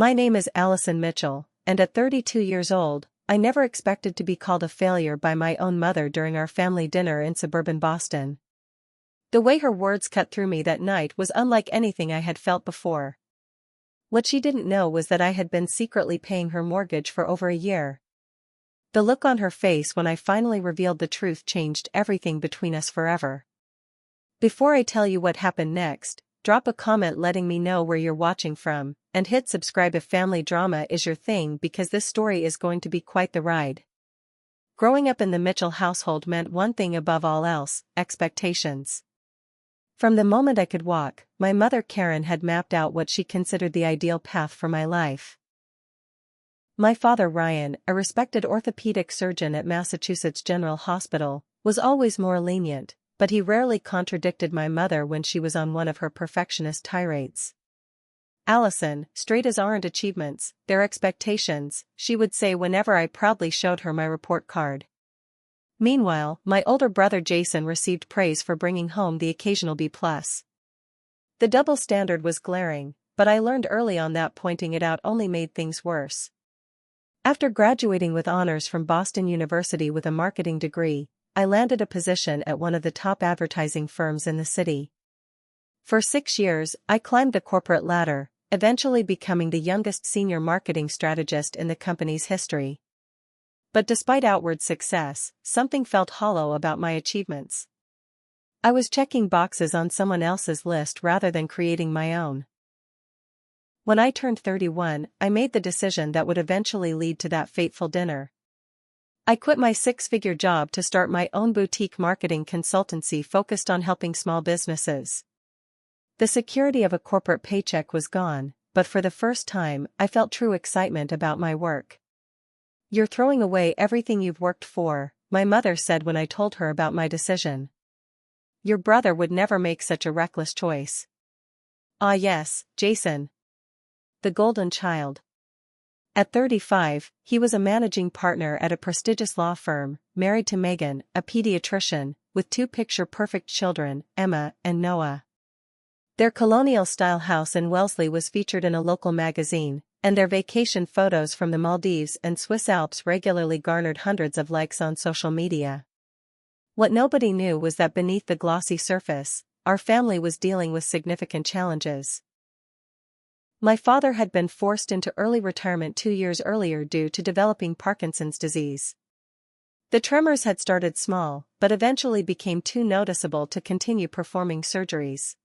My name is Allison Mitchell, and at 32 years old, I never expected to be called a failure by my own mother during our family dinner in suburban Boston. The way her words cut through me that night was unlike anything I had felt before. What she didn't know was that I had been secretly paying her mortgage for over a year. The look on her face when I finally revealed the truth changed everything between us forever. Before I tell you what happened next, drop a comment letting me know where you're watching from, and hit subscribe if family drama is your thing because this story is going to be quite the ride. Growing up in the Mitchell household meant one thing above all else: expectations. From the moment I could walk, my mother Karen had mapped out what she considered the ideal path for my life. My father Ryan, a respected orthopedic surgeon at Massachusetts General Hospital, was always more lenient, but he rarely contradicted my mother when she was on one of her perfectionist tirades. "Allison, straight A's aren't achievements, they're expectations," she would say whenever I proudly showed her my report card. Meanwhile, my older brother Jason received praise for bringing home the occasional B+. The double standard was glaring, but I learned early on that pointing it out only made things worse. After graduating with honors from Boston University with a marketing degree, I landed a position at one of the top advertising firms in the city. For 6 years, I climbed the corporate ladder, eventually becoming the youngest senior marketing strategist in the company's history. But despite outward success, something felt hollow about my achievements. I was checking boxes on someone else's list rather than creating my own. When I turned 31, I made the decision that would eventually lead to that fateful dinner. I quit my 6-figure job to start my own boutique marketing consultancy focused on helping small businesses. The security of a corporate paycheck was gone, but for the first time, I felt true excitement about my work. "You're throwing away everything you've worked for," my mother said when I told her about my decision. "Your brother would never make such a reckless choice." Ah yes, Jason. The golden child. At 35, he was a managing partner at a prestigious law firm, married to Megan, a pediatrician, with 2 picture-perfect children, Emma and Noah. Their colonial-style house in Wellesley was featured in a local magazine, and their vacation photos from the Maldives and Swiss Alps regularly garnered hundreds of likes on social media. What nobody knew was that beneath the glossy surface, our family was dealing with significant challenges. My father had been forced into early retirement 2 years earlier due to developing Parkinson's disease. The tremors had started small, but eventually became too noticeable to continue performing surgeries.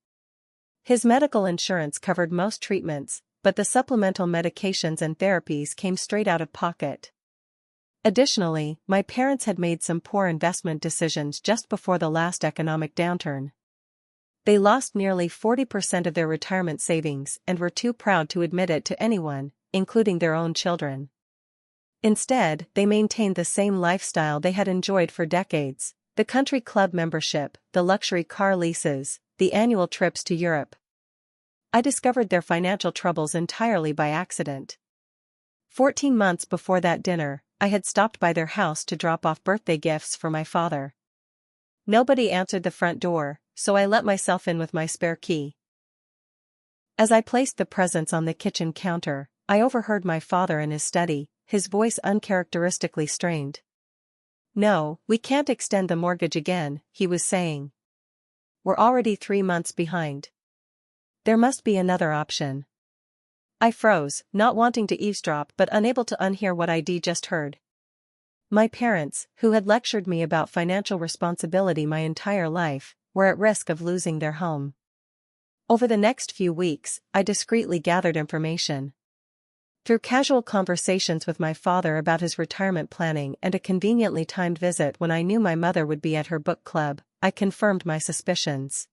His medical insurance covered most treatments, but the supplemental medications and therapies came straight out of pocket. Additionally, my parents had made some poor investment decisions just before the last economic downturn. They lost nearly 40% of their retirement savings and were too proud to admit it to anyone, including their own children. Instead, they maintained the same lifestyle they had enjoyed for decades: the country club membership, the luxury car leases, the annual trips to Europe. I discovered their financial troubles entirely by accident. 14 months before that dinner, I had stopped by their house to drop off birthday gifts for my father. Nobody answered the front door, so I let myself in with my spare key. As I placed the presents on the kitchen counter, I overheard my father in his study, his voice uncharacteristically strained. "No, we can't extend the mortgage again," he was saying. "We're already 3 months behind. There must be another option." I froze, not wanting to eavesdrop but unable to unhear what I'd just heard. My parents, who had lectured me about financial responsibility my entire life, were at risk of losing their home. Over the next few weeks, I discreetly gathered information. Through casual conversations with my father about his retirement planning and a conveniently timed visit when I knew my mother would be at her book club, I confirmed my suspicions.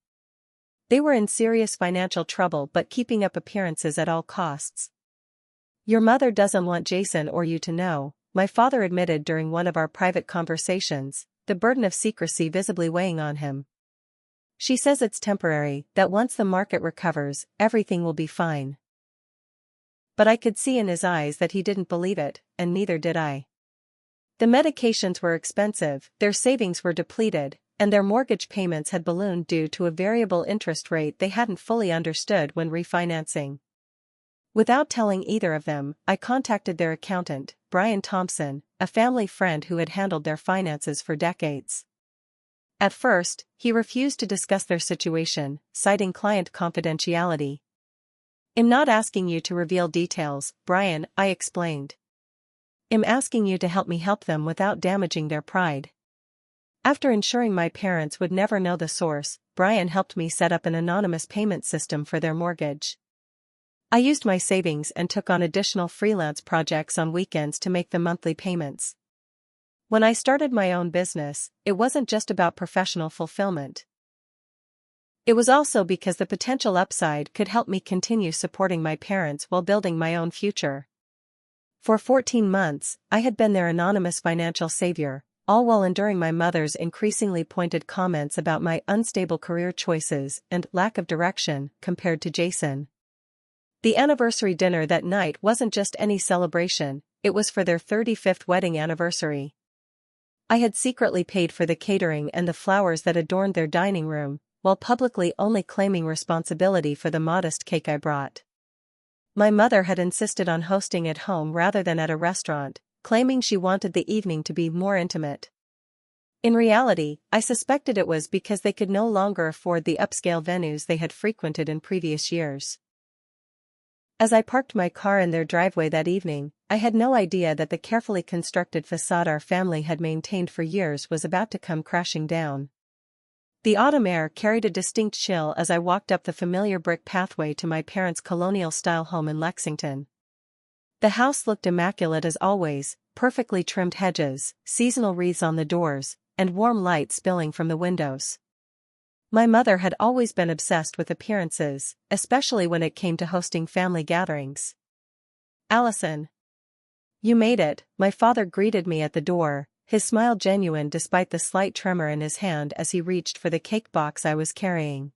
They were in serious financial trouble but keeping up appearances at all costs. "Your mother doesn't want Jason or you to know," my father admitted during one of our private conversations, the burden of secrecy visibly weighing on him. "She says it's temporary, that once the market recovers, everything will be fine." But I could see in his eyes that he didn't believe it, and neither did I. The medications were expensive, their savings were depleted, and their mortgage payments had ballooned due to a variable interest rate they hadn't fully understood when refinancing. Without telling either of them, I contacted their accountant, Brian Thompson, a family friend who had handled their finances for decades. At first, he refused to discuss their situation, citing client confidentiality. "I'm not asking you to reveal details, Brian," I explained. "I'm asking you to help me help them without damaging their pride." After ensuring my parents would never know the source, Brian helped me set up an anonymous payment system for their mortgage. I used my savings and took on additional freelance projects on weekends to make the monthly payments. When I started my own business, it wasn't just about professional fulfillment. It was also because the potential upside could help me continue supporting my parents while building my own future. For 14 months, I had been their anonymous financial savior, all while enduring my mother's increasingly pointed comments about my unstable career choices and lack of direction compared to Jason. The anniversary dinner that night wasn't just any celebration, it was for their 35th wedding anniversary. I had secretly paid for the catering and the flowers that adorned their dining room, while publicly only claiming responsibility for the modest cake I brought. My mother had insisted on hosting at home rather than at a restaurant, claiming she wanted the evening to be more intimate. In reality, I suspected it was because they could no longer afford the upscale venues they had frequented in previous years. As I parked my car in their driveway that evening, I had no idea that the carefully constructed facade our family had maintained for years was about to come crashing down. The autumn air carried a distinct chill as I walked up the familiar brick pathway to my parents' colonial-style home in Lexington. The house looked immaculate as always, perfectly trimmed hedges, seasonal wreaths on the doors, and warm light spilling from the windows. My mother had always been obsessed with appearances, especially when it came to hosting family gatherings. "Allison. You made it," my father greeted me at the door, his smile genuine despite the slight tremor in his hand as he reached for the cake box I was carrying.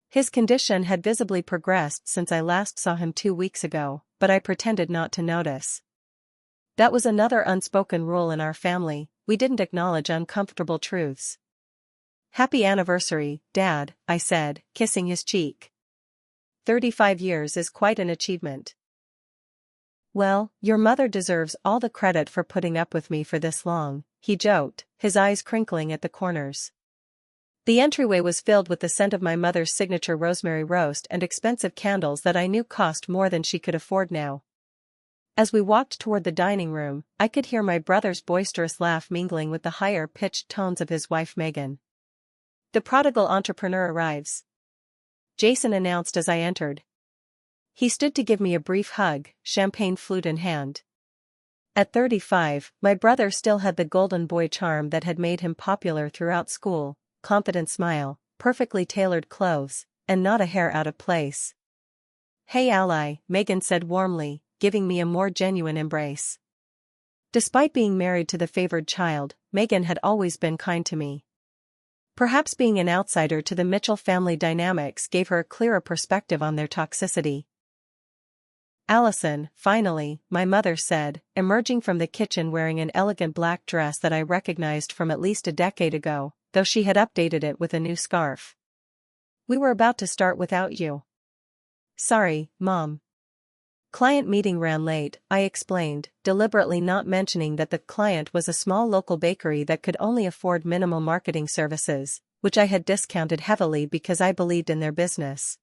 His condition had visibly progressed since I last saw him 2 weeks ago, but I pretended not to notice. That was another unspoken rule in our family, we didn't acknowledge uncomfortable truths. "Happy anniversary, Dad," I said, kissing his cheek. 35 years is quite an achievement. "Well, your mother deserves all the credit for putting up with me for this long," he joked, his eyes crinkling at the corners. The entryway was filled with the scent of my mother's signature rosemary roast and expensive candles that I knew cost more than she could afford now. As we walked toward the dining room, I could hear my brother's boisterous laugh mingling with the higher-pitched tones of his wife Megan. "The prodigal entrepreneur arrives," Jason announced as I entered. He stood to give me a brief hug, champagne flute in hand. At 35, my brother still had the golden boy charm that had made him popular throughout school, confident smile, perfectly tailored clothes, and not a hair out of place. "Hey ally," Megan said warmly, giving me a more genuine embrace. Despite being married to the favored child, Megan had always been kind to me. Perhaps being an outsider to the Mitchell family dynamics gave her a clearer perspective on their toxicity. "Allison, finally," my mother said, emerging from the kitchen wearing an elegant black dress that I recognized from at least a decade ago, though she had updated it with a new scarf. "We were about to start without you." "Sorry, Mom. Client meeting ran late," I explained, deliberately not mentioning that the client was a small local bakery that could only afford minimal marketing services, which I had discounted heavily because I believed in their business.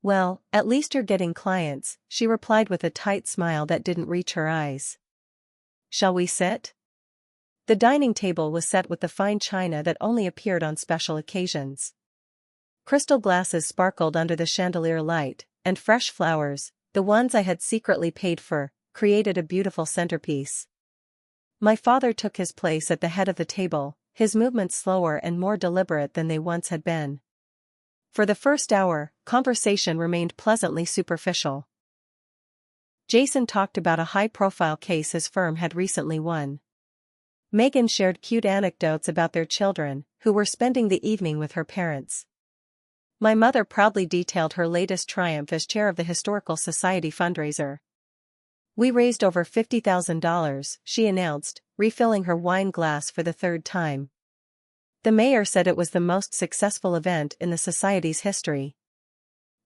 "Well, at least you're getting clients," she replied with a tight smile that didn't reach her eyes. "Shall we sit?" The dining table was set with the fine china that only appeared on special occasions. Crystal glasses sparkled under the chandelier light, and fresh flowers, the ones I had secretly paid for, created a beautiful centerpiece. My father took his place at the head of the table, his movements slower and more deliberate than they once had been. For the first hour, conversation remained pleasantly superficial. Jason talked about a high-profile case his firm had recently won. Megan shared cute anecdotes about their children, who were spending the evening with her parents. My mother proudly detailed her latest triumph as chair of the Historical Society fundraiser. "We raised over $50,000, she announced, refilling her wine glass for the third time. "The mayor said it was the most successful event in the society's history."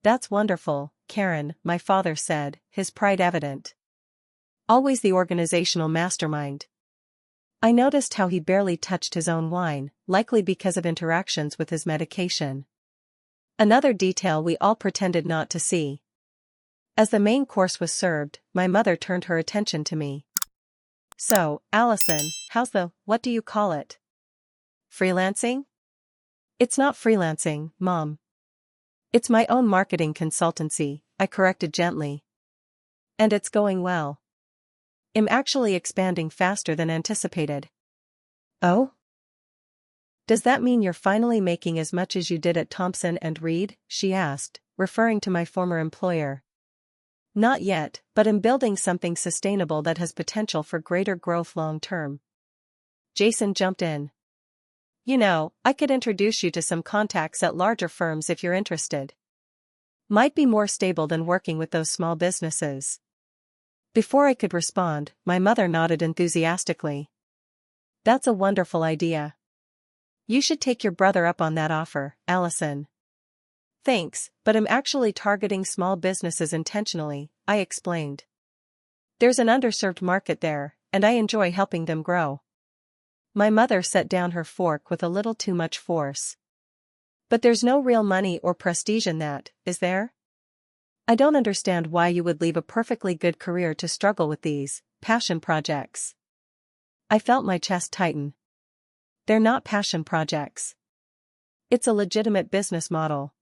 That's wonderful, Karen, my father said, his pride evident. Always the organizational mastermind. I noticed how he barely touched his own wine, likely because of interactions with his medication. Another detail we all pretended not to see. As the main course was served, my mother turned her attention to me. So, Allison, how's what do you call it? Freelancing? It's not freelancing, Mom. It's my own marketing consultancy, I corrected gently. And it's going well. I'm actually expanding faster than anticipated. Oh? Does that mean you're finally making as much as you did at Thompson and Reed? She asked, referring to my former employer. Not yet, but I'm building something sustainable that has potential for greater growth long term. Jason jumped in. You know, I could introduce you to some contacts at larger firms if you're interested. Might be more stable than working with those small businesses. Before I could respond, my mother nodded enthusiastically. That's a wonderful idea. You should take your brother up on that offer, Allison. Thanks, but I'm actually targeting small businesses intentionally, I explained. There's an underserved market there, and I enjoy helping them grow. My mother set down her fork with a little too much force. But there's no real money or prestige in that, is there? I don't understand why you would leave a perfectly good career to struggle with these passion projects. I felt my chest tighten. They're not passion projects. It's a legitimate business model.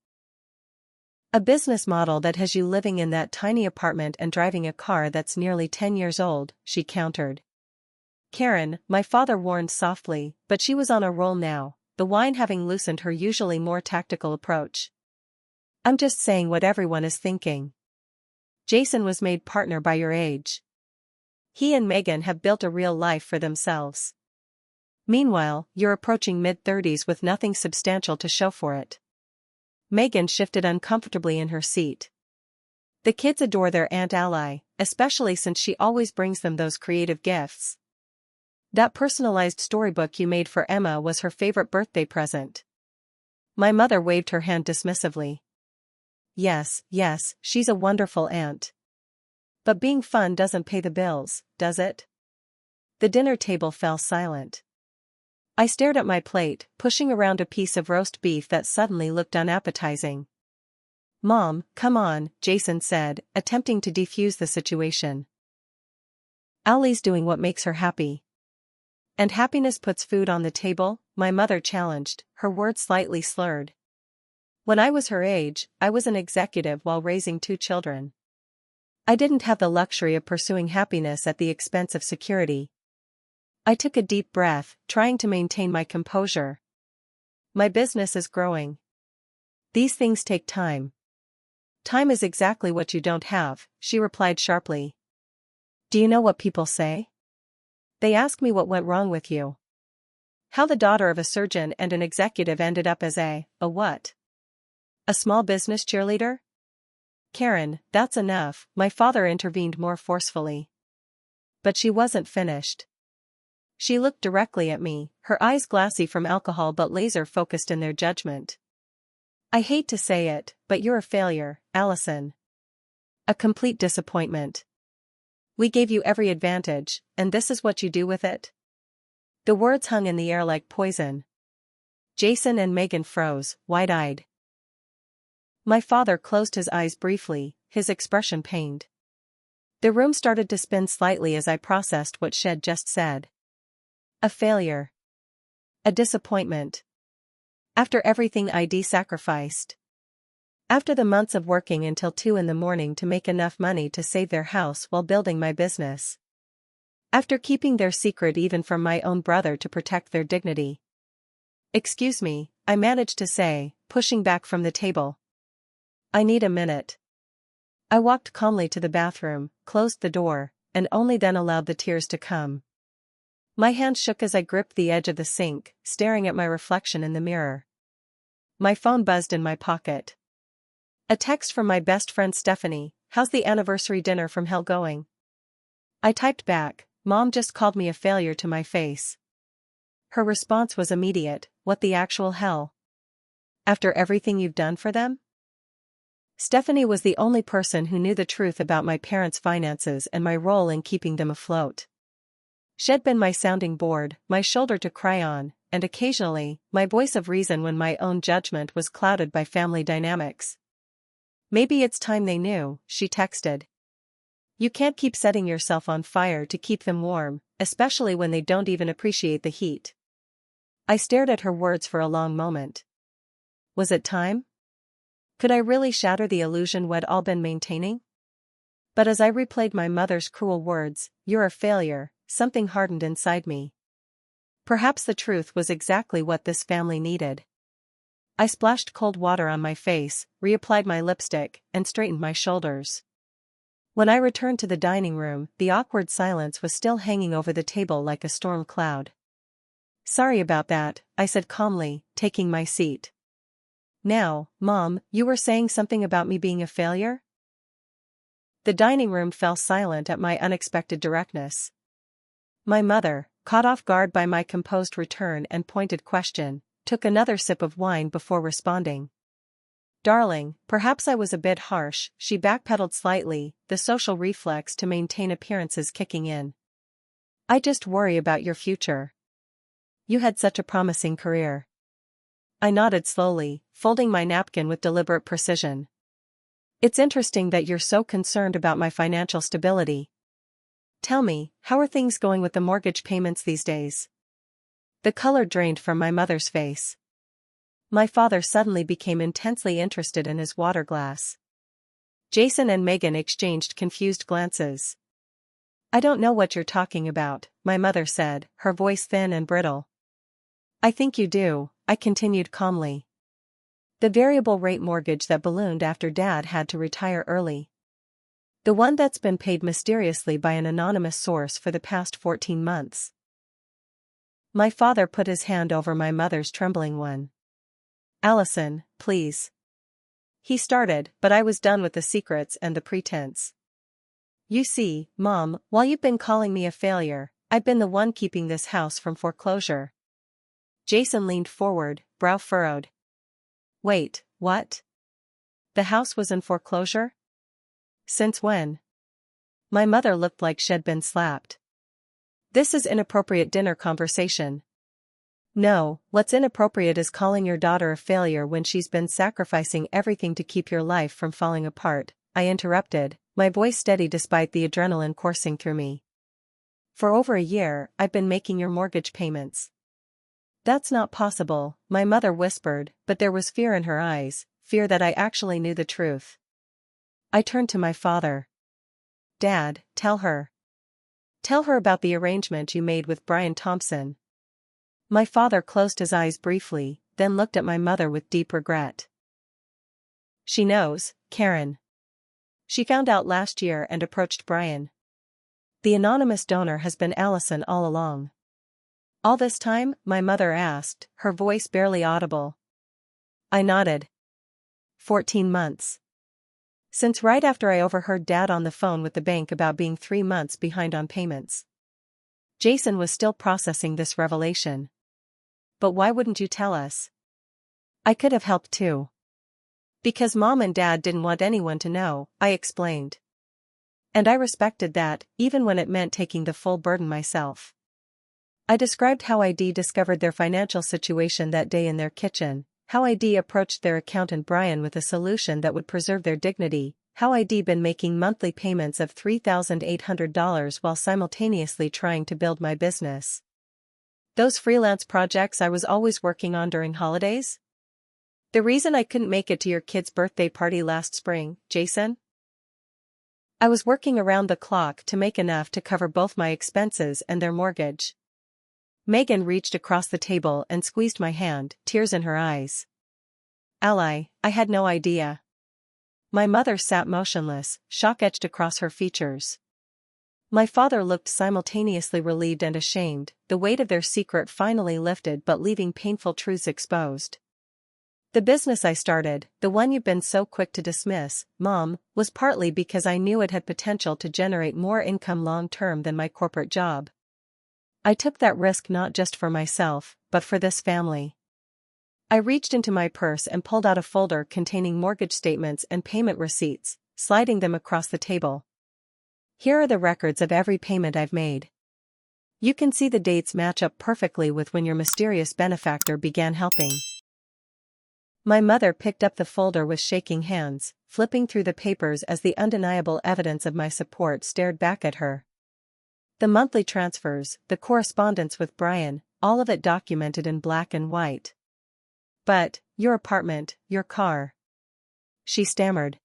A business model that has you living in that tiny apartment and driving a car that's nearly 10 years old, she countered. Karen, my father warned softly, but she was on a roll now, the wine having loosened her usually more tactical approach. I'm just saying what everyone is thinking. Jason was made partner by your age. He and Megan have built a real life for themselves. Meanwhile, you're approaching mid-30s with nothing substantial to show for it. Megan shifted uncomfortably in her seat. The kids adore their Aunt Ally, especially since she always brings them those creative gifts. That personalized storybook you made for Emma was her favorite birthday present. My mother waved her hand dismissively. Yes, she's a wonderful aunt. But being fun doesn't pay the bills, does it? The dinner table fell silent. I stared at my plate, pushing around a piece of roast beef that suddenly looked unappetizing. Mom, come on, Jason said, attempting to defuse the situation. Allie's doing what makes her happy. And happiness puts food on the table, my mother challenged, her words slightly slurred. When I was her age, I was an executive while raising 2 children. I didn't have the luxury of pursuing happiness at the expense of security. I took a deep breath, trying to maintain my composure. My business is growing. These things take time. Time is exactly what you don't have, she replied sharply. Do you know what people say? They ask me what went wrong with you. How the daughter of a surgeon and an executive ended up as a what? A small business cheerleader? Karen, that's enough, my father intervened more forcefully. But she wasn't finished. She looked directly at me, her eyes glassy from alcohol but laser-focused in their judgment. I hate to say it, but you're a failure, Allison. A complete disappointment. We gave you every advantage, and this is what you do with it? The words hung in the air like poison. Jason and Megan froze, wide-eyed. My father closed his eyes briefly, his expression pained. The room started to spin slightly as I processed what Shed just said. A failure. A disappointment. After everything I'd sacrificed. After the months of working until 2 in the morning to make enough money to save their house while building my business. After keeping their secret even from my own brother to protect their dignity. Excuse me, I managed to say, pushing back from the table. I need a minute. I walked calmly to the bathroom, closed the door, and only then allowed the tears to come. My hand shook as I gripped the edge of the sink, staring at my reflection in the mirror. My phone buzzed in my pocket. A text from my best friend Stephanie, how's the anniversary dinner from hell going? I typed back, Mom just called me a failure to my face. Her response was immediate, what the actual hell? After everything you've done for them? Stephanie was the only person who knew the truth about my parents' finances and my role in keeping them afloat. She'd been my sounding board, my shoulder to cry on, and occasionally, my voice of reason when my own judgment was clouded by family dynamics. "Maybe it's time they knew," she texted. "You can't keep setting yourself on fire to keep them warm, especially when they don't even appreciate the heat." I stared at her words for a long moment. Was it time? Could I really shatter the illusion we'd all been maintaining? But as I replayed my mother's cruel words, "You're a failure," something hardened inside me. Perhaps the truth was exactly what this family needed. I splashed cold water on my face, reapplied my lipstick, and straightened my shoulders. When I returned to the dining room, the awkward silence was still hanging over the table like a storm cloud. "Sorry about that," I said calmly, taking my seat. "Now, Mom, you were saying something about me being a failure?" The dining room fell silent at my unexpected directness. My mother, caught off guard by my composed return and pointed question, took another sip of wine before responding. "Darling, perhaps I was a bit harsh," she backpedaled slightly, the social reflex to maintain appearances kicking in. "I just worry about your future. You had such a promising career." I nodded slowly, folding my napkin with deliberate precision. "It's interesting that you're so concerned about my financial stability. Tell me, how are things going with the mortgage payments these days?" The color drained from my mother's face. My father suddenly became intensely interested in his water glass. Jason and Megan exchanged confused glances. "I don't know what you're talking about," my mother said, her voice thin and brittle. "I think you do," I continued calmly. "The variable rate mortgage that ballooned after Dad had to retire early. The one that's been paid mysteriously by an anonymous source for the past 14 months. My father put his hand over my mother's trembling one. "Allison, please." He started, but I was done with the secrets and the pretense. "You see, Mom, while you've been calling me a failure, I've been the one keeping this house from foreclosure." Jason leaned forward, brow furrowed. "Wait, what? The house was in foreclosure? Since when?" My mother looked like she'd been slapped. "This is inappropriate dinner conversation." "No, what's inappropriate is calling your daughter a failure when she's been sacrificing everything to keep your life from falling apart," I interrupted, my voice steady despite the adrenaline coursing through me. "For over a year, I've been making your mortgage payments." "That's not possible," my mother whispered, but there was fear in her eyes, fear that I actually knew the truth. I turned to my father. "Dad, tell her. Tell her about the arrangement you made with Brian Thompson." My father closed his eyes briefly, then looked at my mother with deep regret. "She knows, Karen. She found out last year and approached Brian. The anonymous donor has been Allison all along." "All this time?" my mother asked, her voice barely audible. I nodded. 14 months. Since right after I overheard Dad on the phone with the bank about being 3 months behind on payments. Jason was still processing this revelation. "But why wouldn't you tell us?" "I could have helped too." "Because Mom and Dad didn't want anyone to know," I explained. And I respected that, even when it meant taking the full burden myself. I described how ID discovered their financial situation that day in their kitchen, how ID approached their accountant Brian with a solution that would preserve their dignity, how ID been making monthly payments of $3,800 while simultaneously trying to build my business. Those freelance projects I was always working on during holidays? The reason I couldn't make it to your kid's birthday party last spring, Jason? I was working around the clock to make enough to cover both my expenses and their mortgage. Megan reached across the table and squeezed my hand, tears in her eyes. "Ally, I had no idea." My mother sat motionless, shock etched across her features. My father looked simultaneously relieved and ashamed, the weight of their secret finally lifted but leaving painful truths exposed. "The business I started, the one you've been so quick to dismiss, Mom, was partly because I knew it had potential to generate more income long-term than my corporate job. I took that risk not just for myself, but for this family. I reached into my purse and pulled out a folder containing mortgage statements and payment receipts, sliding them across the table. Here are the records of every payment I've made. You can see the dates match up perfectly with when your mysterious benefactor began helping. My mother picked up the folder with shaking hands, flipping through the papers as the undeniable evidence of my support stared back at her. The monthly transfers, the correspondence with Brian, all of it documented in black and white. But, your apartment, your car. She stammered.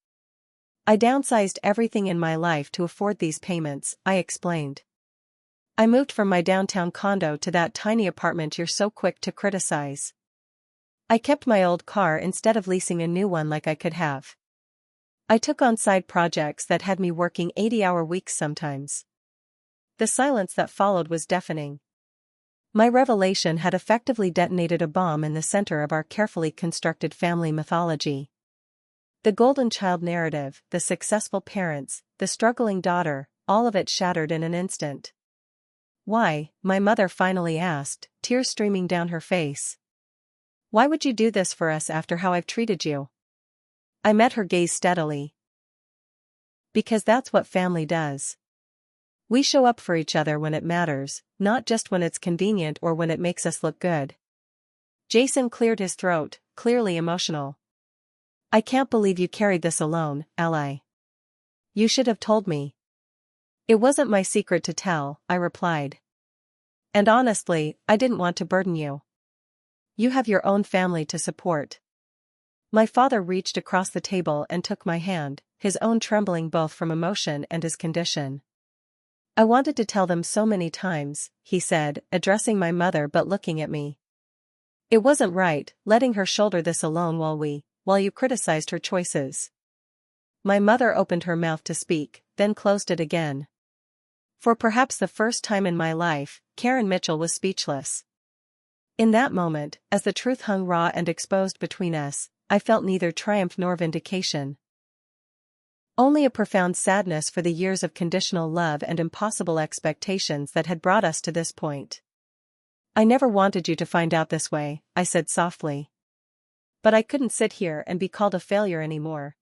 I downsized everything in my life to afford these payments, I explained. I moved from my downtown condo to that tiny apartment you're so quick to criticize. I kept my old car instead of leasing a new one like I could have. I took on side projects that had me working 80-hour weeks sometimes. The silence that followed was deafening. My revelation had effectively detonated a bomb in the center of our carefully constructed family mythology. The golden child narrative, the successful parents, the struggling daughter, all of it shattered in an instant. Why, my mother finally asked, tears streaming down her face. Why would you do this for us after how I've treated you? I met her gaze steadily. Because that's what family does. We show up for each other when it matters, not just when it's convenient or when it makes us look good. Jason cleared his throat, clearly emotional. I can't believe you carried this alone, Ally. You should have told me. It wasn't my secret to tell, I replied. And honestly, I didn't want to burden you. You have your own family to support. My father reached across the table and took my hand, his own trembling both from emotion and his condition. I wanted to tell them so many times, he said, addressing my mother but looking at me. It wasn't right, letting her shoulder this alone while you criticized her choices. My mother opened her mouth to speak, then closed it again. For perhaps the first time in my life, Karen Mitchell was speechless. In that moment, as the truth hung raw and exposed between us, I felt neither triumph nor vindication. Only a profound sadness for the years of conditional love and impossible expectations that had brought us to this point. I never wanted you to find out this way, I said softly. But I couldn't sit here and be called a failure anymore.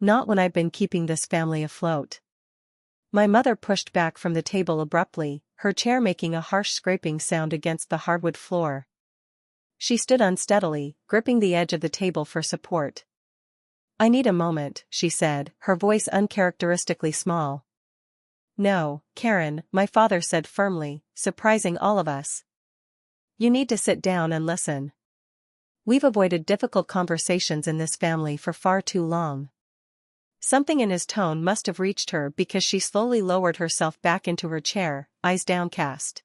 Not when I've been keeping this family afloat. My mother pushed back from the table abruptly, her chair making a harsh scraping sound against the hardwood floor. She stood unsteadily, gripping the edge of the table for support. I need a moment, she said, her voice uncharacteristically small. No, Karen, my father said firmly, surprising all of us. You need to sit down and listen. We've avoided difficult conversations in this family for far too long. Something in his tone must have reached her because she slowly lowered herself back into her chair, eyes downcast.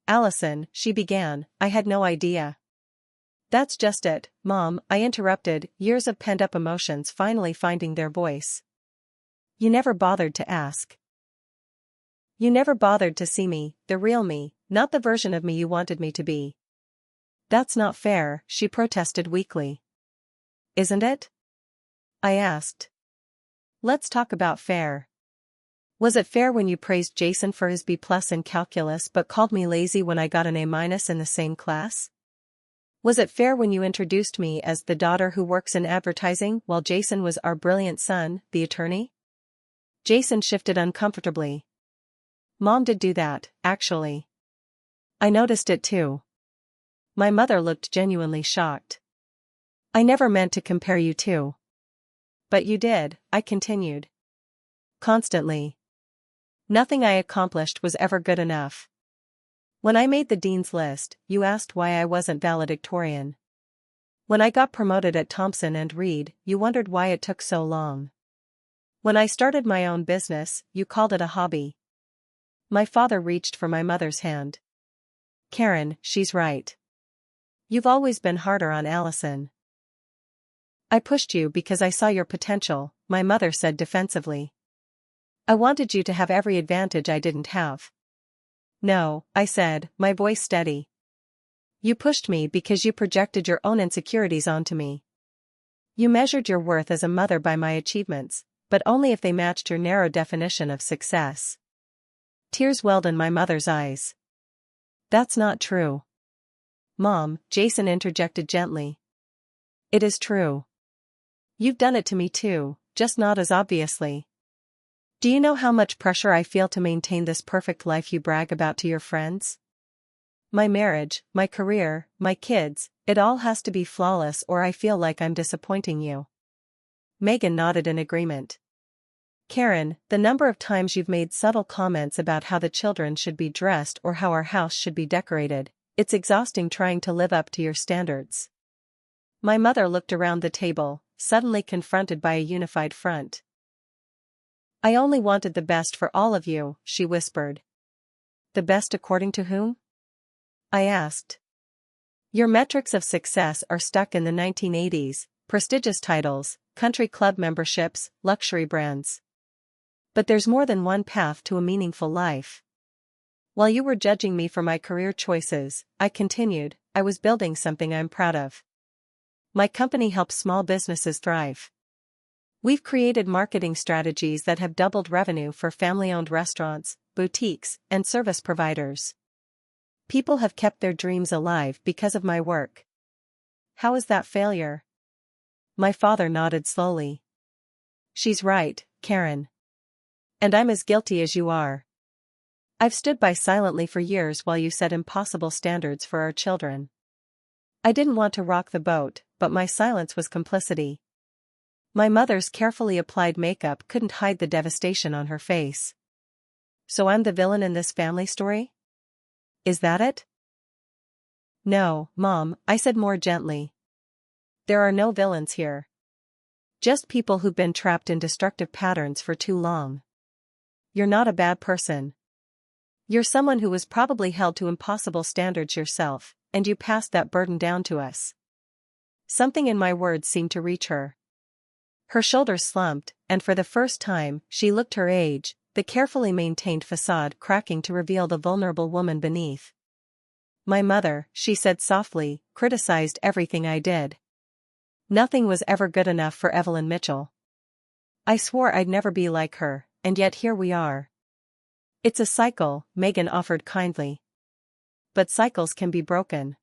Allison, she began, I had no idea. That's just it, Mom, I interrupted, years of pent-up emotions finally finding their voice. You never bothered to ask. You never bothered to see me, the real me, not the version of me you wanted me to be. That's not fair, she protested weakly. Isn't it? I asked. Let's talk about fair. Was it fair when you praised Jason for his B+ in calculus but called me lazy when I got an A- in the same class? Was it fair when you introduced me as the daughter who works in advertising while Jason was our brilliant son, the attorney? Jason shifted uncomfortably. Mom did do that, actually. I noticed it too. My mother looked genuinely shocked. I never meant to compare you two. But you did, I continued. Constantly. Nothing I accomplished was ever good enough. When I made the dean's list, you asked why I wasn't valedictorian. When I got promoted at Thompson and Reed, you wondered why it took so long. When I started my own business, you called it a hobby. My father reached for my mother's hand. Karen, she's right. You've always been harder on Allison. I pushed you because I saw your potential, my mother said defensively. I wanted you to have every advantage I didn't have. No, I said, my voice steady. You pushed me because you projected your own insecurities onto me. You measured your worth as a mother by my achievements, but only if they matched your narrow definition of success. Tears welled in my mother's eyes. That's not true. Mom, Jason interjected gently. It is true. You've done it to me too, just not as obviously. Do you know how much pressure I feel to maintain this perfect life you brag about to your friends? My marriage, my career, my kids, it all has to be flawless or I feel like I'm disappointing you. Megan nodded in agreement. Karen, the number of times you've made subtle comments about how the children should be dressed or how our house should be decorated, it's exhausting trying to live up to your standards. My mother looked around the table, suddenly confronted by a unified front. I only wanted the best for all of you, she whispered. The best according to whom? I asked. Your metrics of success are stuck in the 1980s, prestigious titles, country club memberships, luxury brands. But there's more than one path to a meaningful life. While you were judging me for my career choices, I continued, I was building something I'm proud of. My company helps small businesses thrive. We've created marketing strategies that have doubled revenue for family-owned restaurants, boutiques, and service providers. People have kept their dreams alive because of my work. How is that failure? My father nodded slowly. She's right, Karen. And I'm as guilty as you are. I've stood by silently for years while you set impossible standards for our children. I didn't want to rock the boat, but my silence was complicity. My mother's carefully applied makeup couldn't hide the devastation on her face. So I'm the villain in this family story? Is that it? No, Mom, I said more gently. There are no villains here. Just people who've been trapped in destructive patterns for too long. You're not a bad person. You're someone who was probably held to impossible standards yourself, and you passed that burden down to us. Something in my words seemed to reach her. Her shoulders slumped, and for the first time, she looked her age, the carefully maintained facade cracking to reveal the vulnerable woman beneath. My mother, she said softly, criticized everything I did. Nothing was ever good enough for Evelyn Mitchell. I swore I'd never be like her, and yet here we are. It's a cycle, Megan offered kindly. But cycles can be broken.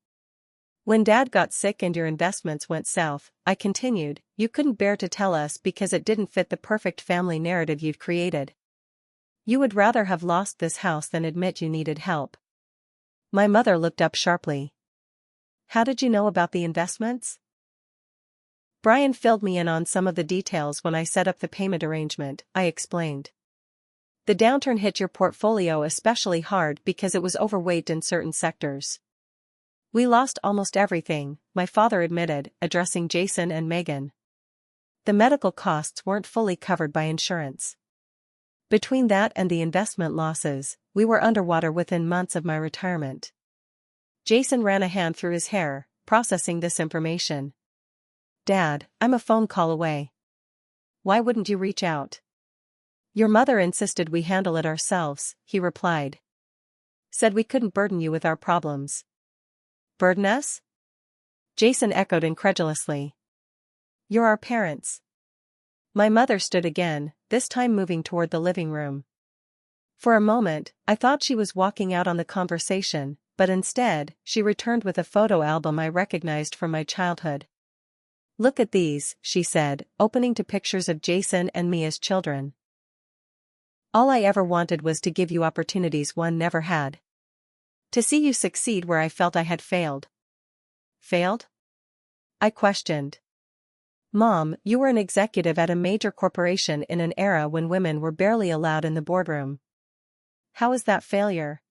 When Dad got sick and your investments went south, I continued, you couldn't bear to tell us because it didn't fit the perfect family narrative you'd created. You would rather have lost this house than admit you needed help. My mother looked up sharply. How did you know about the investments? Brian filled me in on some of the details when I set up the payment arrangement, I explained. The downturn hit your portfolio especially hard because it was overweight in certain sectors. We lost almost everything, my father admitted, addressing Jason and Megan. The medical costs weren't fully covered by insurance. Between that and the investment losses, we were underwater within months of my retirement. Jason ran a hand through his hair, processing this information. Dad, I'm a phone call away. Why wouldn't you reach out? Your mother insisted we handle it ourselves, he replied. Said we couldn't burden you with our problems. Burden us? Jason echoed incredulously. You're our parents. My mother stood again, this time moving toward the living room. For a moment, I thought she was walking out on the conversation, but instead, she returned with a photo album I recognized from my childhood. Look at these, she said, opening to pictures of Jason and me as children. All I ever wanted was to give you opportunities one never had. To see you succeed where I felt I had failed. Failed? I questioned. Mom, you were an executive at a major corporation in an era when women were barely allowed in the boardroom. How is that failure?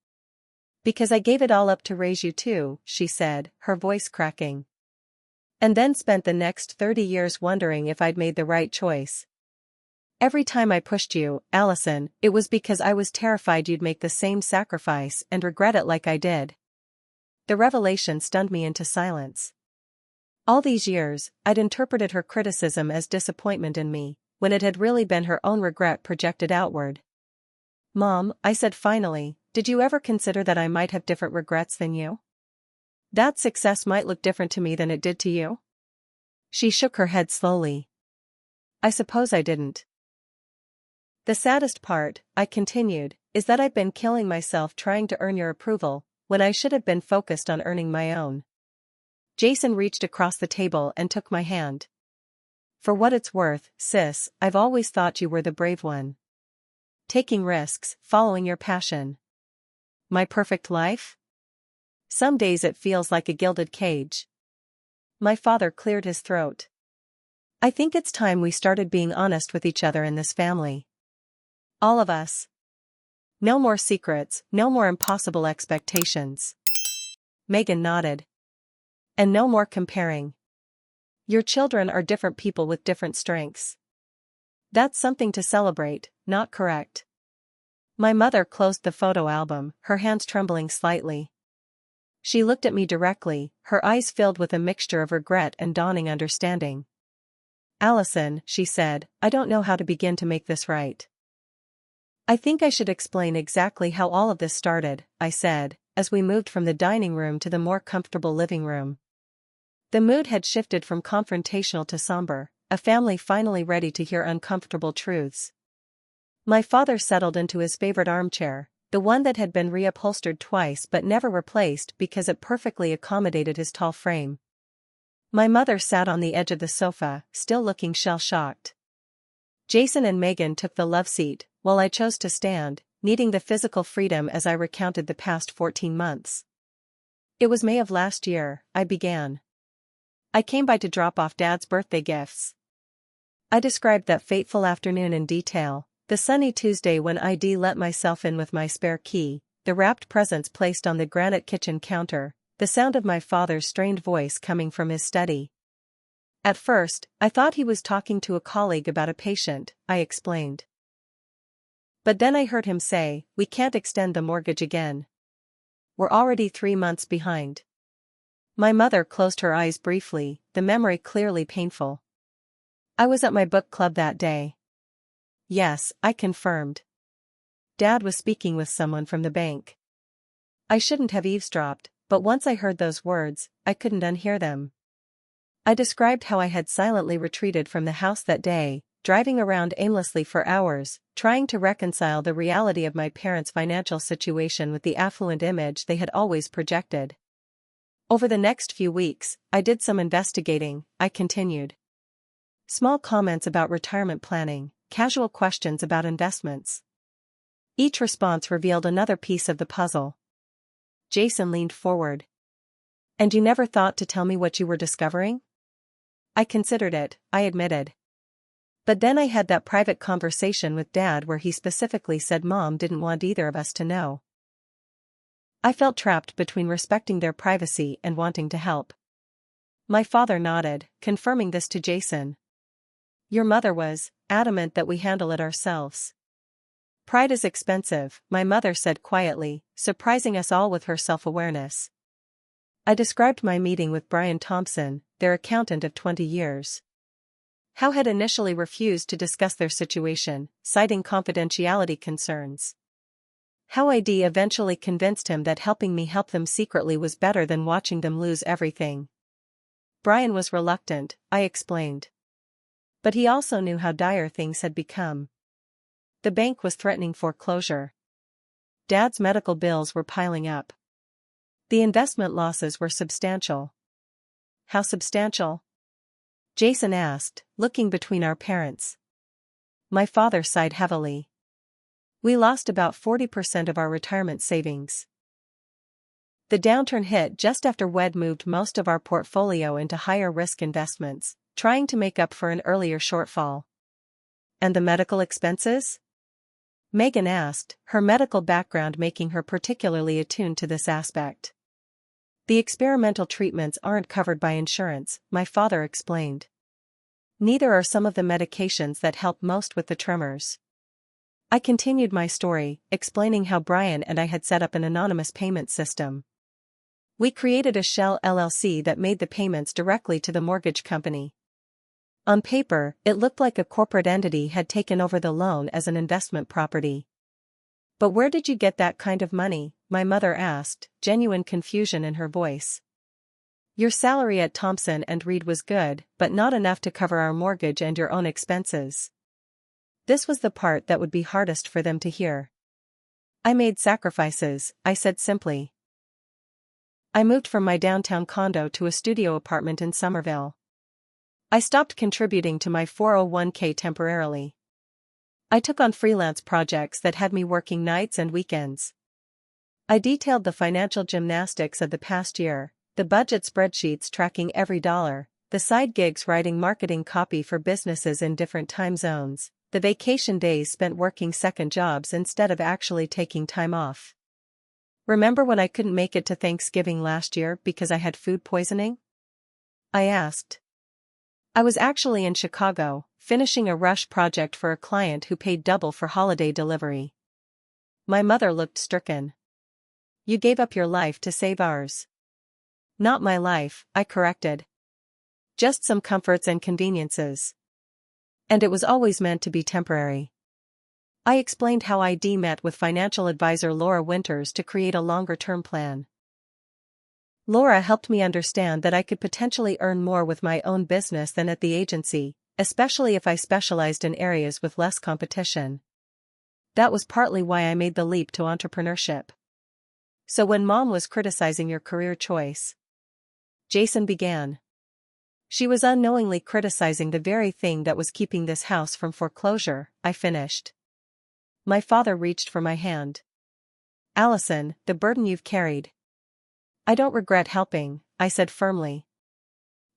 Because I gave it all up to raise you too, she said, her voice cracking. And then spent the next 30 years wondering if I'd made the right choice. Every time I pushed you, Allison, it was because I was terrified you'd make the same sacrifice and regret it like I did. The revelation stunned me into silence. All these years, I'd interpreted her criticism as disappointment in me, when it had really been her own regret projected outward. Mom, I said finally, did you ever consider that I might have different regrets than you? That success might look different to me than it did to you? She shook her head slowly. I suppose I didn't. The saddest part, I continued, is that I've been killing myself trying to earn your approval, when I should have been focused on earning my own. Jason reached across the table and took my hand. For what it's worth, sis, I've always thought you were the brave one. Taking risks, following your passion. My perfect life? Some days it feels like a gilded cage. My father cleared his throat. I think it's time we started being honest with each other in this family. All of us. No more secrets, no more impossible expectations. Megan nodded. And no more comparing. Your children are different people with different strengths. That's something to celebrate, not correct. My mother closed the photo album, her hands trembling slightly. She looked at me directly, her eyes filled with a mixture of regret and dawning understanding. Allison, she said, I don't know how to begin to make this right. I think I should explain exactly how all of this started, I said, as we moved from the dining room to the more comfortable living room. The mood had shifted from confrontational to somber, a family finally ready to hear uncomfortable truths. My father settled into his favorite armchair, the one that had been reupholstered twice but never replaced because it perfectly accommodated his tall frame. My mother sat on the edge of the sofa, still looking shell-shocked. Jason and Megan took the love seat, while I chose to stand, needing the physical freedom as I recounted the past 14 months. It was May of last year, I began. I came by to drop off Dad's birthday gifts. I described that fateful afternoon in detail, the sunny Tuesday when I'd let myself in with my spare key, the wrapped presents placed on the granite kitchen counter, the sound of my father's strained voice coming from his study. At first, I thought he was talking to a colleague about a patient, I explained. But then I heard him say, we can't extend the mortgage again. We're already 3 months behind. My mother closed her eyes briefly, the memory clearly painful. I was at my book club that day. Yes, I confirmed. Dad was speaking with someone from the bank. I shouldn't have eavesdropped, but once I heard those words, I couldn't unhear them. I described how I had silently retreated from the house that day, driving around aimlessly for hours, trying to reconcile the reality of my parents' financial situation with the affluent image they had always projected. Over the next few weeks, I did some investigating, I continued. Small comments about retirement planning, casual questions about investments. Each response revealed another piece of the puzzle. Jason leaned forward. And you never thought to tell me what you were discovering? I considered it, I admitted. But then I had that private conversation with Dad where he specifically said Mom didn't want either of us to know. I felt trapped between respecting their privacy and wanting to help. My father nodded, confirming this to Jason. Your mother was adamant that we handle it ourselves. Pride is expensive, my mother said quietly, surprising us all with her self-awareness. I described my meeting with Brian Thompson, their accountant of 20 years. Howe had initially refused to discuss their situation, citing confidentiality concerns. How eventually convinced him that helping me help them secretly was better than watching them lose everything. Brian was reluctant, I explained. But he also knew how dire things had become. The bank was threatening foreclosure. Dad's medical bills were piling up. The investment losses were substantial. How substantial? Jason asked, looking between our parents. My father sighed heavily. We lost about 40% of our retirement savings. The downturn hit just after WED moved most of our portfolio into higher risk investments, trying to make up for an earlier shortfall. And the medical expenses? Megan asked, her medical background making her particularly attuned to this aspect. The experimental treatments aren't covered by insurance, my father explained. Neither are some of the medications that help most with the tremors. I continued my story, explaining how Brian and I had set up an anonymous payment system. We created a shell LLC that made the payments directly to the mortgage company. On paper, it looked like a corporate entity had taken over the loan as an investment property. But where did you get that kind of money? My mother asked, genuine confusion in her voice. Your salary at Thompson and Reed was good, but not enough to cover our mortgage and your own expenses. This was the part that would be hardest for them to hear. I made sacrifices, I said simply. I moved from my downtown condo to a studio apartment in Somerville. I stopped contributing to my 401k temporarily. I took on freelance projects that had me working nights and weekends. I detailed the financial gymnastics of the past year, the budget spreadsheets tracking every dollar, the side gigs writing marketing copy for businesses in different time zones, the vacation days spent working second jobs instead of actually taking time off. Remember when I couldn't make it to Thanksgiving last year because I had food poisoning? I asked. I was actually in Chicago, finishing a rush project for a client who paid double for holiday delivery. My mother looked stricken. You gave up your life to save ours. Not my life, I corrected. Just some comforts and conveniences. And it was always meant to be temporary. I explained how ID met with financial advisor Laura Winters to create a longer-term plan. Laura helped me understand that I could potentially earn more with my own business than at the agency, especially if I specialized in areas with less competition. That was partly why I made the leap to entrepreneurship. So when Mom was criticizing your career choice, Jason began. She was unknowingly criticizing the very thing that was keeping this house from foreclosure, I finished. My father reached for my hand. Allison, the burden you've carried. I don't regret helping, I said firmly.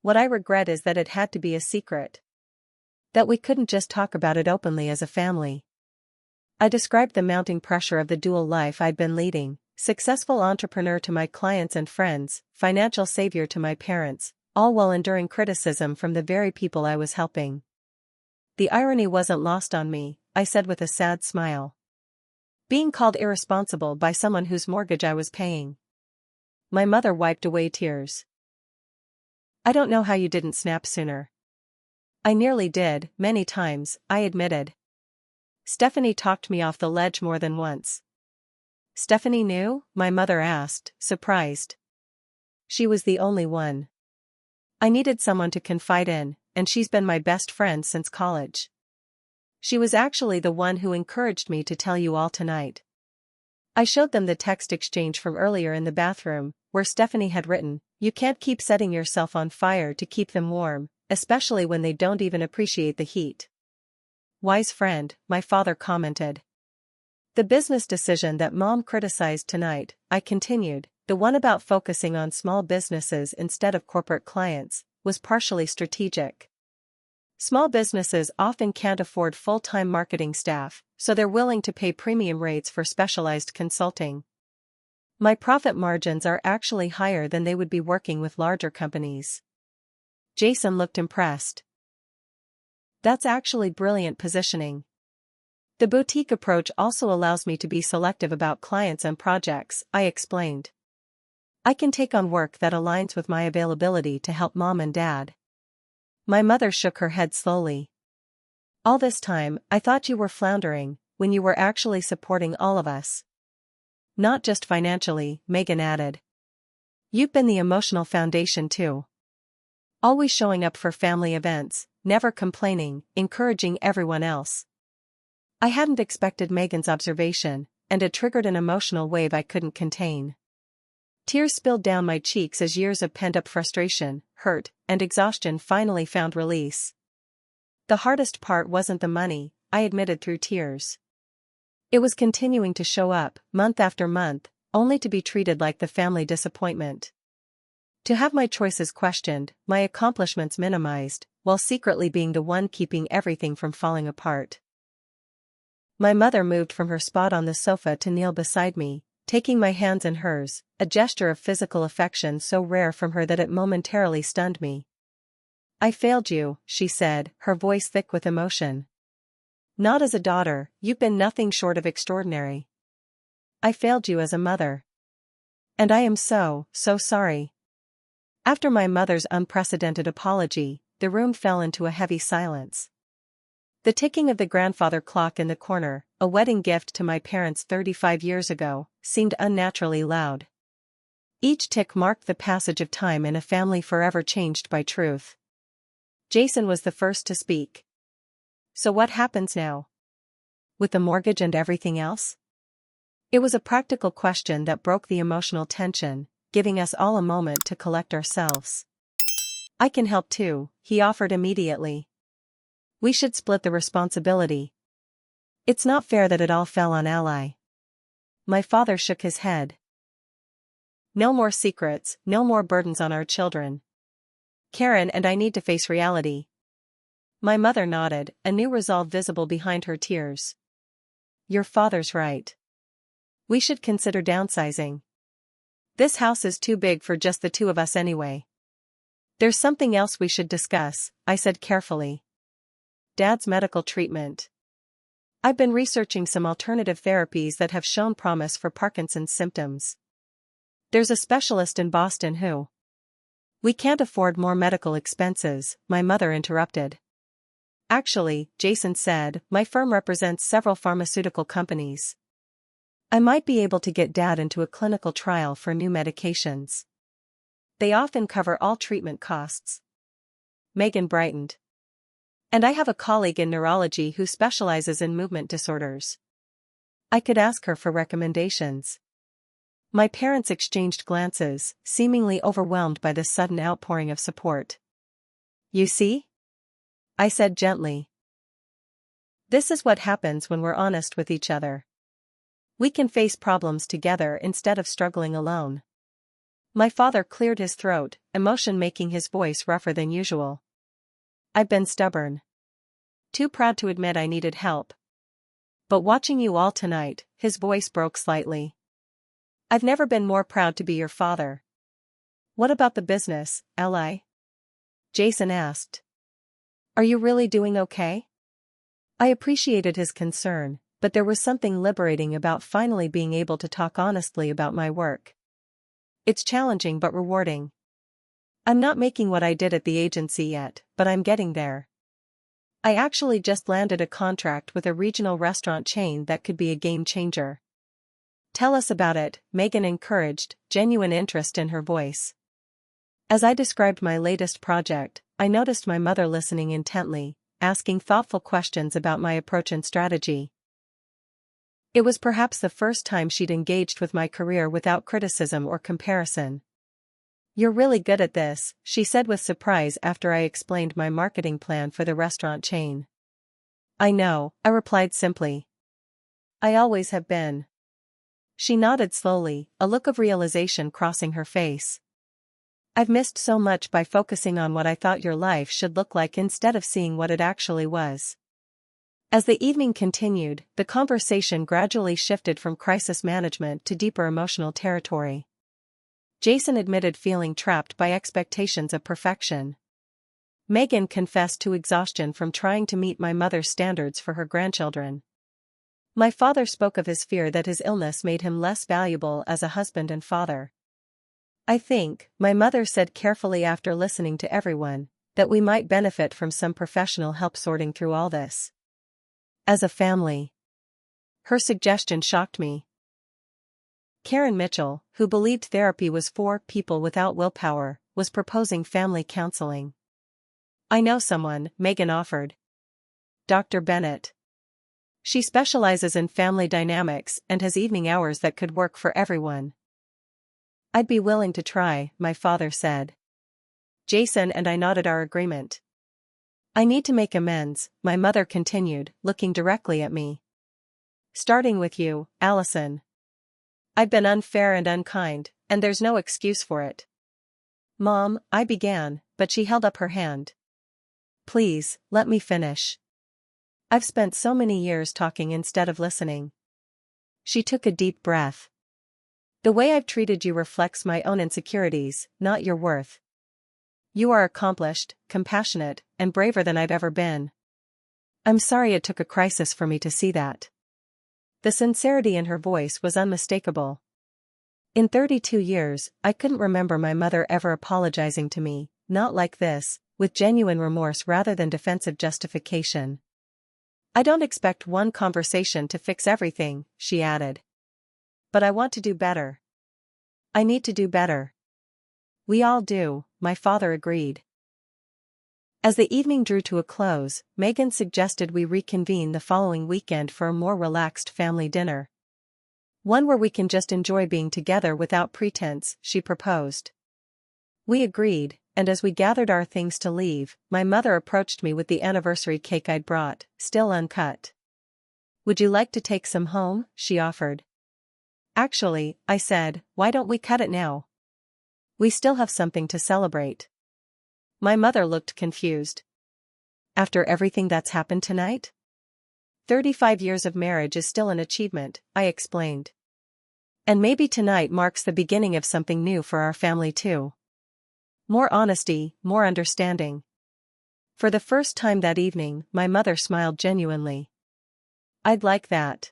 What I regret is that it had to be a secret. That we couldn't just talk about it openly as a family. I described the mounting pressure of the dual life I'd been leading, successful entrepreneur to my clients and friends, financial savior to my parents, all while enduring criticism from the very people I was helping. The irony wasn't lost on me, I said with a sad smile. Being called irresponsible by someone whose mortgage I was paying. My mother wiped away tears. I don't know how you didn't snap sooner. I nearly did, many times, I admitted. Stephanie talked me off the ledge more than once. Stephanie knew? My mother asked, surprised. She was the only one. I needed someone to confide in, and she's been my best friend since college. She was actually the one who encouraged me to tell you all tonight. I showed them the text exchange from earlier in the bathroom, where Stephanie had written, "You can't keep setting yourself on fire to keep them warm, especially when they don't even appreciate the heat." Wise friend, my father commented. The business decision that Mom criticized tonight, I continued, the one about focusing on small businesses instead of corporate clients, was partially strategic. Small businesses often can't afford full-time marketing staff, so they're willing to pay premium rates for specialized consulting. My profit margins are actually higher than they would be working with larger companies. Jason looked impressed. That's actually brilliant positioning. The boutique approach also allows me to be selective about clients and projects, I explained. I can take on work that aligns with my availability to help Mom and Dad. My mother shook her head slowly. All this time, I thought you were floundering, when you were actually supporting all of us. Not just financially, Megan added. You've been the emotional foundation too. Always showing up for family events, never complaining, encouraging everyone else. I hadn't expected Megan's observation, and it triggered an emotional wave I couldn't contain. Tears spilled down my cheeks as years of pent-up frustration, hurt, and exhaustion finally found release. The hardest part wasn't the money, I admitted through tears. It was continuing to show up, month after month, only to be treated like the family disappointment. To have my choices questioned, my accomplishments minimized, while secretly being the one keeping everything from falling apart. My mother moved from her spot on the sofa to kneel beside me, taking my hands in hers, a gesture of physical affection so rare from her that it momentarily stunned me. I failed you, she said, her voice thick with emotion. Not as a daughter, you've been nothing short of extraordinary. I failed you as a mother. And I am so sorry. After my mother's unprecedented apology, the room fell into a heavy silence. The ticking of the grandfather clock in the corner, a wedding gift to my parents 35 years ago, seemed unnaturally loud. Each tick marked the passage of time in a family forever changed by truth. Jason was the first to speak. So what happens now? With the mortgage and everything else? It was a practical question that broke the emotional tension, giving us all a moment to collect ourselves. I can help too, he offered immediately. We should split the responsibility. It's not fair that it all fell on Ally. My father shook his head. No more secrets, no more burdens on our children. Karen and I need to face reality. My mother nodded, a new resolve visible behind her tears. Your father's right. We should consider downsizing. This house is too big for just the two of us anyway. There's something else we should discuss, I said carefully. Dad's medical treatment. I've been researching some alternative therapies that have shown promise for Parkinson's symptoms. There's a specialist in Boston who. We can't afford more medical expenses, my mother interrupted. Actually, Jason said, my firm represents several pharmaceutical companies. I might be able to get Dad into a clinical trial for new medications. They often cover all treatment costs. Megan brightened. And I have a colleague in neurology who specializes in movement disorders. I could ask her for recommendations. My parents exchanged glances, seemingly overwhelmed by this sudden outpouring of support. You see? I said gently. This is what happens when we're honest with each other. We can face problems together instead of struggling alone. My father cleared his throat, emotion making his voice rougher than usual. I've been stubborn. Too proud to admit I needed help. But watching you all tonight, his voice broke slightly. I've never been more proud to be your father. What about the business, Ally? Jason asked. Are you really doing okay? I appreciated his concern, but there was something liberating about finally being able to talk honestly about my work. It's challenging but rewarding. I'm not making what I did at the agency yet, but I'm getting there. I actually just landed a contract with a regional restaurant chain that could be a game changer. Tell us about it, Megan encouraged, genuine interest in her voice. As I described my latest project, I noticed my mother listening intently, asking thoughtful questions about my approach and strategy. It was perhaps the first time she'd engaged with my career without criticism or comparison. You're really good at this, she said with surprise after I explained my marketing plan for the restaurant chain. I know, I replied simply. I always have been. She nodded slowly, a look of realization crossing her face. I've missed so much by focusing on what I thought your life should look like instead of seeing what it actually was. As the evening continued, the conversation gradually shifted from crisis management to deeper emotional territory. Jason admitted feeling trapped by expectations of perfection. Megan confessed to exhaustion from trying to meet my mother's standards for her grandchildren. My father spoke of his fear that his illness made him less valuable as a husband and father. I think, my mother said carefully after listening to everyone, that we might benefit from some professional help sorting through all this. As a family. Her suggestion shocked me. Karen Mitchell, who believed therapy was for people without willpower, was proposing family counseling. I know someone, Megan offered. Dr. Bennett. She specializes in family dynamics and has evening hours that could work for everyone. I'd be willing to try, my father said. Jason and I nodded our agreement. I need to make amends, my mother continued, looking directly at me. Starting with you, Allison. I've been unfair and unkind, and there's no excuse for it. Mom, I began, but she held up her hand. Please, let me finish. I've spent so many years talking instead of listening. She took a deep breath. The way I've treated you reflects my own insecurities, not your worth. You are accomplished, compassionate, and braver than I've ever been. I'm sorry it took a crisis for me to see that. The sincerity in her voice was unmistakable. In 32 years, I couldn't remember my mother ever apologizing to me, not like this, with genuine remorse rather than defensive justification. I don't expect one conversation to fix everything, she added. But I want to do better. I need to do better. We all do, my father agreed. As the evening drew to a close, Megan suggested we reconvene the following weekend for a more relaxed family dinner. One where we can just enjoy being together without pretense, she proposed. We agreed, and as we gathered our things to leave, my mother approached me with the anniversary cake I'd brought, still uncut. Would you like to take some home? She offered. Actually, I said, why don't we cut it now? We still have something to celebrate. My mother looked confused. After everything that's happened tonight? 35 years of marriage is still an achievement, I explained. And maybe tonight marks the beginning of something new for our family too. More honesty, more understanding. For the first time that evening, my mother smiled genuinely. I'd like that.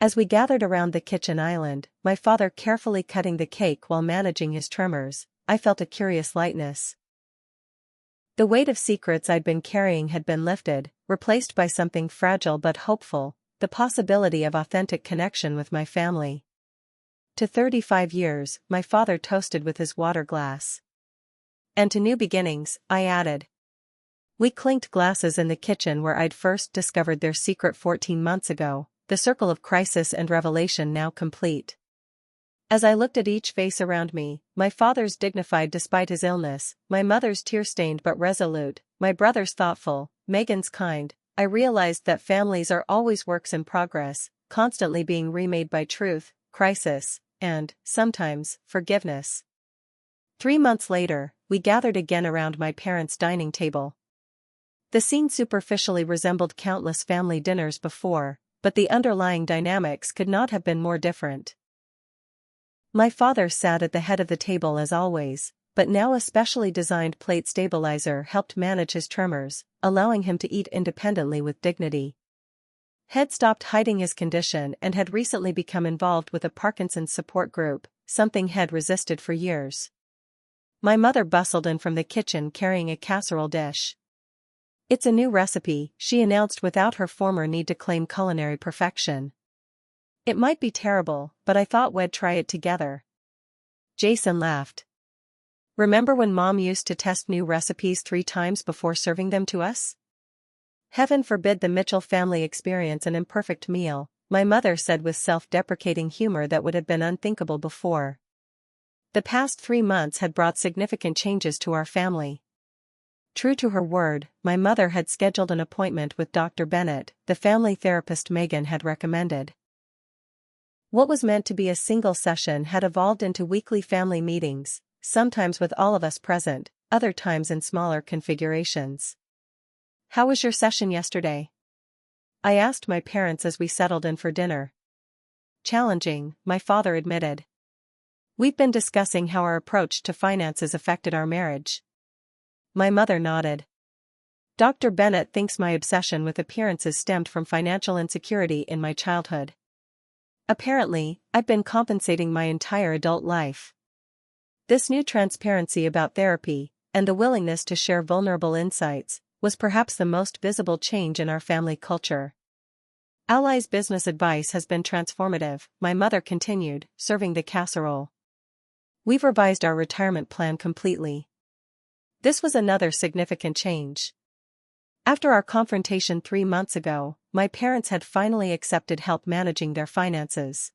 As we gathered around the kitchen island, my father carefully cutting the cake while managing his tremors, I felt a curious lightness. The weight of secrets I'd been carrying had been lifted, replaced by something fragile but hopeful, the possibility of authentic connection with my family. To 35 years, my father toasted with his water glass. And to new beginnings, I added. We clinked glasses in the kitchen where I'd first discovered their secret 14 months ago, the circle of crisis and revelation now complete. As I looked at each face around me, my father's dignified despite his illness, my mother's tear-stained but resolute, my brother's thoughtful, Megan's kind, I realized that families are always works in progress, constantly being remade by truth, crisis, and, sometimes, forgiveness. 3 months later, we gathered again around my parents' dining table. The scene superficially resembled countless family dinners before, but the underlying dynamics could not have been more different. My father sat at the head of the table as always, but now a specially designed plate stabilizer helped manage his tremors, allowing him to eat independently with dignity. Had stopped hiding his condition and had recently become involved with a Parkinson's support group, something had resisted for years. My mother bustled in from the kitchen carrying a casserole dish. It's a new recipe, she announced without her former need to claim culinary perfection. It might be terrible, but I thought we'd try it together. Jason laughed. Remember when Mom used to test new recipes 3 times before serving them to us? Heaven forbid the Mitchell family experience an imperfect meal, my mother said with self-deprecating humor that would have been unthinkable before. The past 3 months had brought significant changes to our family. True to her word, my mother had scheduled an appointment with Dr. Bennett, the family therapist Megan had recommended. What was meant to be a single session had evolved into weekly family meetings, sometimes with all of us present, other times in smaller configurations. How was your session yesterday? I asked my parents as we settled in for dinner. Challenging, my father admitted. We've been discussing how our approach to finances affected our marriage. My mother nodded. Dr. Bennett thinks my obsession with appearances stemmed from financial insecurity in my childhood. Apparently, I've been compensating my entire adult life. This new transparency about therapy, and the willingness to share vulnerable insights, was perhaps the most visible change in our family culture. Ally's business advice has been transformative, my mother continued, serving the casserole. We've revised our retirement plan completely. This was another significant change. After our confrontation 3 months ago, my parents had finally accepted help managing their finances.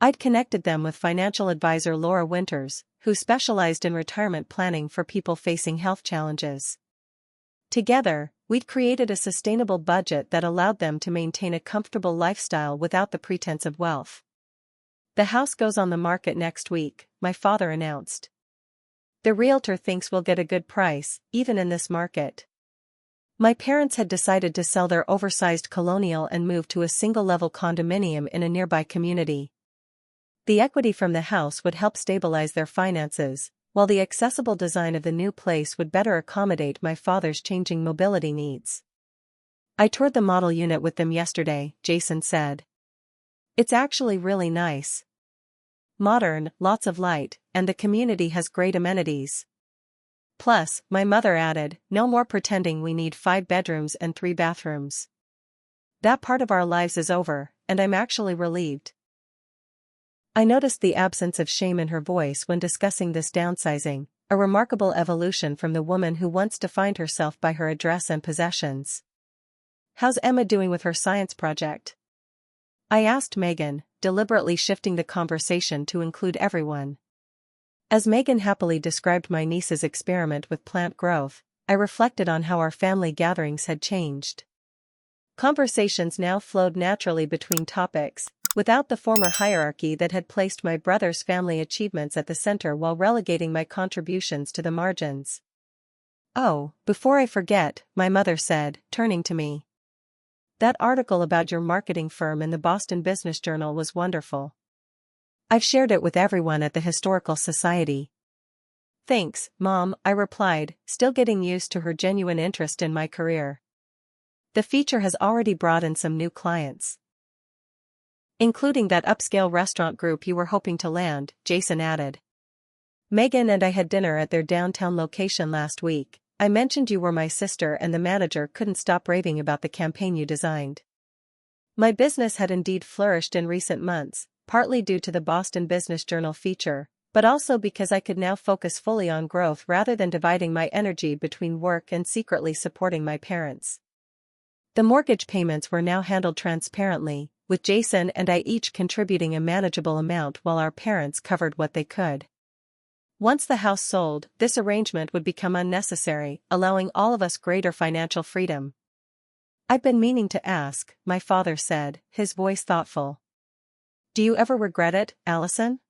I'd connected them with financial advisor Laura Winters, who specialized in retirement planning for people facing health challenges. Together, we'd created a sustainable budget that allowed them to maintain a comfortable lifestyle without the pretense of wealth. The house goes on the market next week, my father announced. The realtor thinks we'll get a good price, even in this market. My parents had decided to sell their oversized colonial and move to a single-level condominium in a nearby community. The equity from the house would help stabilize their finances, while the accessible design of the new place would better accommodate my father's changing mobility needs. I toured the model unit with them yesterday, Jason said. It's actually really nice. Modern, lots of light, and the community has great amenities. Plus, my mother added, no more pretending we need 5 bedrooms and 3 bathrooms. That part of our lives is over, and I'm actually relieved. I noticed the absence of shame in her voice when discussing this downsizing, a remarkable evolution from the woman who once defined herself by her address and possessions. How's Emma doing with her science project? I asked Megan, deliberately shifting the conversation to include everyone. As Megan happily described my niece's experiment with plant growth, I reflected on how our family gatherings had changed. Conversations now flowed naturally between topics, without the former hierarchy that had placed my brother's family achievements at the center while relegating my contributions to the margins. "Oh, before I forget," my mother said, turning to me. "That article about your marketing firm in the Boston Business Journal was wonderful. I've shared it with everyone at the Historical Society." "Thanks, Mom," I replied, still getting used to her genuine interest in my career. "The feature has already brought in some new clients, including that upscale restaurant group you were hoping to land," Jason added. "Megan and I had dinner at their downtown location last week. I mentioned you were my sister and the manager couldn't stop raving about the campaign you designed." My business had indeed flourished in recent months, partly due to the Boston Business Journal feature, but also because I could now focus fully on growth rather than dividing my energy between work and secretly supporting my parents. The mortgage payments were now handled transparently, with Jason and I each contributing a manageable amount while our parents covered what they could. Once the house sold, this arrangement would become unnecessary, allowing all of us greater financial freedom. "I've been meaning to ask," my father said, his voice thoughtful. "Do you ever regret it, Allison?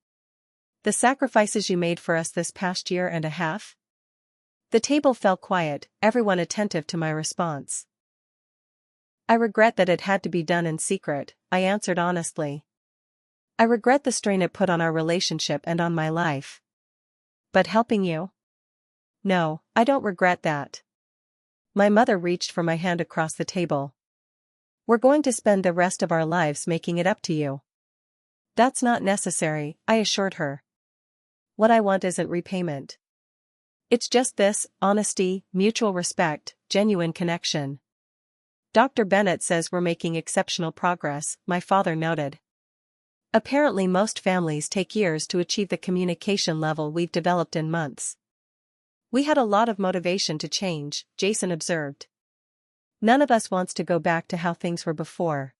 The sacrifices you made for us this past year and a half?" The table fell quiet, everyone attentive to my response. "I regret that it had to be done in secret," I answered honestly. "I regret the strain it put on our relationship and on my life. But helping you? No, I don't regret that." My mother reached for my hand across the table. "We're going to spend the rest of our lives making it up to you." "That's not necessary," I assured her. "What I want isn't repayment. It's just this: honesty, mutual respect, genuine connection." "Dr. Bennett says we're making exceptional progress," my father noted. "Apparently most families take years to achieve the communication level we've developed in months." "We had a lot of motivation to change," Jason observed. "None of us wants to go back to how things were before."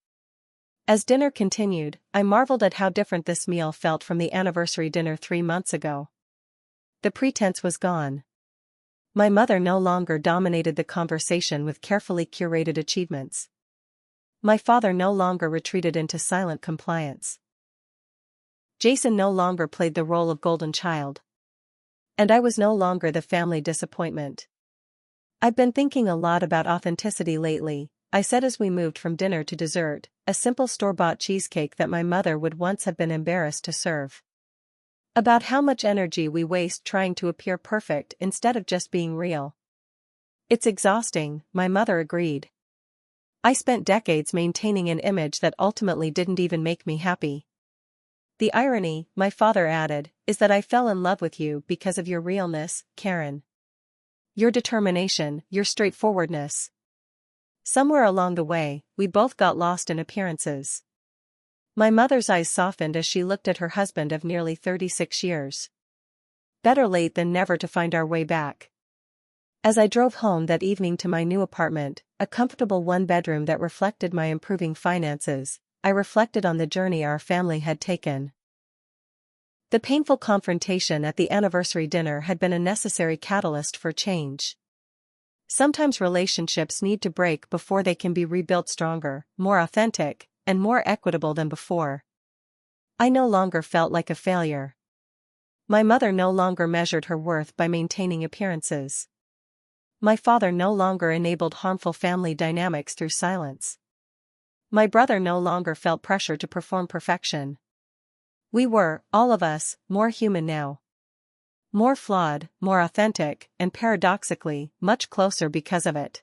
As dinner continued, I marveled at how different this meal felt from the anniversary dinner 3 months ago. The pretense was gone. My mother no longer dominated the conversation with carefully curated achievements. My father no longer retreated into silent compliance. Jason no longer played the role of golden child. And I was no longer the family disappointment. "I've been thinking a lot about authenticity lately," I said as we moved from dinner to dessert, a simple store-bought cheesecake that my mother would once have been embarrassed to serve. "About how much energy we waste trying to appear perfect instead of just being real." "It's exhausting," my mother agreed. "I spent decades maintaining an image that ultimately didn't even make me happy." "The irony," my father added, "is that I fell in love with you because of your realness, Karen. Your determination, your straightforwardness. Somewhere along the way, we both got lost in appearances." My mother's eyes softened as she looked at her husband of nearly 36 years. Better late than never to find our way back. As I drove home that evening to my new apartment, a comfortable one-bedroom that reflected my improving finances, I reflected on the journey our family had taken. The painful confrontation at the anniversary dinner had been a necessary catalyst for change. Sometimes relationships need to break before they can be rebuilt stronger, more authentic, and more equitable than before. I no longer felt like a failure. My mother no longer measured her worth by maintaining appearances. My father no longer enabled harmful family dynamics through silence. My brother no longer felt pressure to perform perfection. We were, all of us, more human now. More flawed, more authentic, and paradoxically, much closer because of it.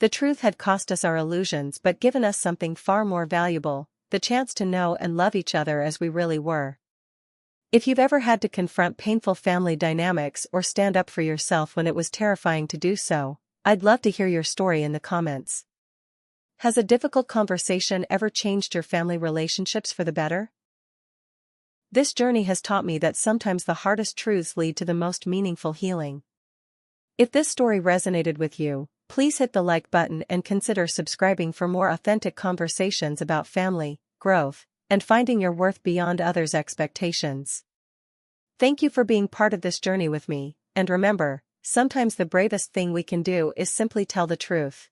The truth had cost us our illusions but given us something far more valuable, the chance to know and love each other as we really were. If you've ever had to confront painful family dynamics or stand up for yourself when it was terrifying to do so, I'd love to hear your story in the comments. Has a difficult conversation ever changed your family relationships for the better? This journey has taught me that sometimes the hardest truths lead to the most meaningful healing. If this story resonated with you, please hit the like button and consider subscribing for more authentic conversations about family, growth, and finding your worth beyond others' expectations. Thank you for being part of this journey with me, and remember, sometimes the bravest thing we can do is simply tell the truth.